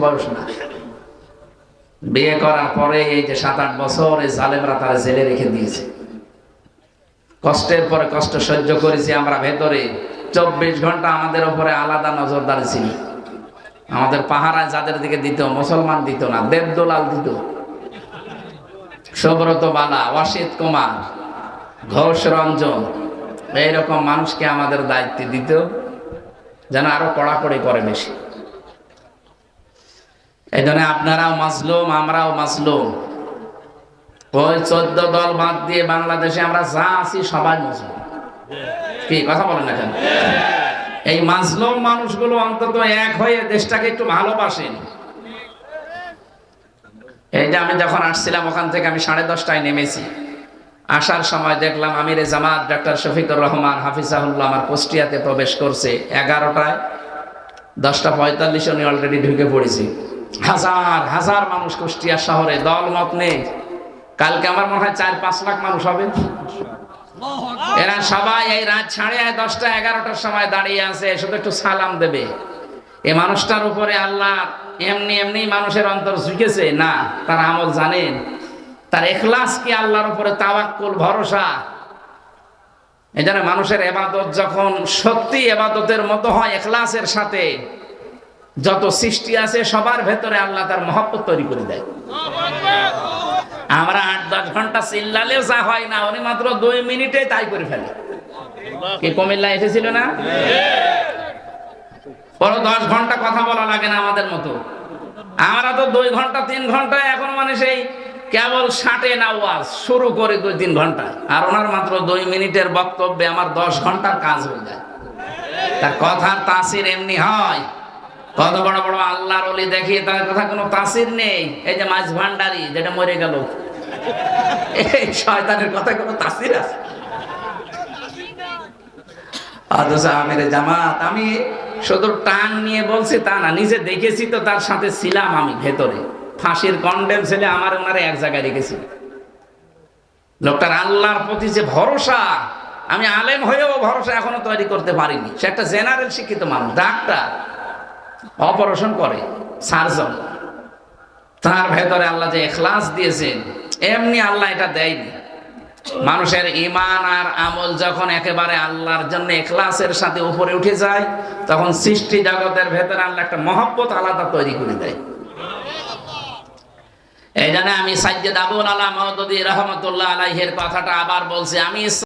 বয়স না। বিয়ে করার পরে এই যে 7-8 বছর এই জালেমরা তারা জেলে রেখে দিয়েছে। কষ্টের পরে কষ্ট সহ্য করেছি আমরা ভেতরে। 24 ঘন্টা আমাদের উপরে আলাদা নজরদারি ছিল। আমাদের পাহারায় যাদের দিকে দিত, মুসলমান দিত না, দেবদোলাল দিত, সুব্রত বালা, ওয়াসিদ কুমার, ঘোষ রঞ্জন, এইরকম মানুষকে আমাদের দায়িত্ব দিত যেন আরো কড়াকড়ি করে বেশি। এই জন্য আপনারাও মাজলুম, আমরাও মাজলুম। ওই 14 দল বাদ দিয়ে বাংলাদেশে আমরা যা আছি সবাই মাজলুম। কি কথা বলেন না কেন? এই মাজলুম মানুষগুলো অন্তত এক হয়ে দেশটাকে একটু ভালোবাসেন। এই যে আমি যখন আসছিলাম ওখান থেকে আমি 10:30টায় নেমেছি। আসার সময় দেখলাম আমিরে জামাত ডক্টর শফিকুর রহমান হাফিজাহুল্লাহ আমার কুষ্টিয়াতে প্রবেশ করছে 11টায়। 10:45 উনি অলরেডি ঢুকে পড়েছি। হাজার হাজার মানুষ কুষ্টিয়া শহরে, দল মত নেই। কালকে আমার মনে হয় 4-5 লাখ মানুষ হবে। এরা সবাই এই রাত 10:30, 11টার সময় দাঁড়িয়ে আছে, শুধু একটু সালাম দেবে। এই মানুষটার উপরে আল্লাহ এমনি এমনি মানুষের অন্তর ঝুঁকেছে না, তার আমল জানেন, তার ইখলাস কি আল্লাহর উপরে তাওয়াক্কুল, ভরসা। এই জন্য মানুষের ইবাদত যখন সত্যি ইবাদতের মতো হয় ইখলাসের সাথে, যত সৃষ্টি আছে সবার ভেতরে আল্লাহ তার মহব্বত তৈরি করে দেয়। আমরা 8-10 ঘন্টা চিল্লালেও যা হয় না, উনি মাত্র 2 মিনিটে তাই করে ফেলে। কি কুমিল্লা এসেছিল না? পরে 10 ঘন্টা কথা বলা লাগে না আমাদের মতো। আমরা তো 2 ঘন্টা 3 ঘন্টা এখন মানে সেই কেবল 60 না ওয়াজ শুরু করে 2-3 ঘন্টা, আর ওনার মাত্র 2 মিনিটের বক্তব্যে আমার 10 ঘন্টার কাজ হয়ে যায়। তার কথার তাসির এমনি হয়। কত বড় বড় আল্লাহর ওলি দেখি তার কথা কোনো তাসির নেই। এই যে মাছ ভান্ডারি যেটা মরে গেল, এই শয়তানের কথা কোনো তাসির আছে? অথচ আমিরে জামাত, আমি শুধু টান নিয়ে বলছি তা না, নিজে দেখেছি তো, তার সাথে ছিলাম আমি ভেতরে। ফাঁসির কন্ডেম ছেলে আমার ওনারে এক জায়গায় রেখেছি। লোকটার আল্লাহর প্রতি যে ভরসা, আমি আলেম হয়েও ভরসা এখনো তৈরি করতে পারিনি। সে একটা জেনারেল শিক্ষিত মানুষ, ডাক্তার, অপারেশন করে, সার্জন। তার ভেতরে আল্লাহ যে ইখলাস দিয়েছেন, এমনি আল্লাহ এটা দেয়নি। মানুষের ঈমান আর আমল যখন একেবারে আল্লাহর জন্য ইখলাসের সাথে উপরে উঠে যায়, তখন সৃষ্টি জগতের ভেতরে আল্লাহ একটা মহব্বত আলাদা তৈরি করে দেয়। এই জন্য আমি সাইয়্যিদ আবুল আলা মওদুদী রাহমাতুল্লাহ আলাইহির কথাটা আবার বলছি। আমি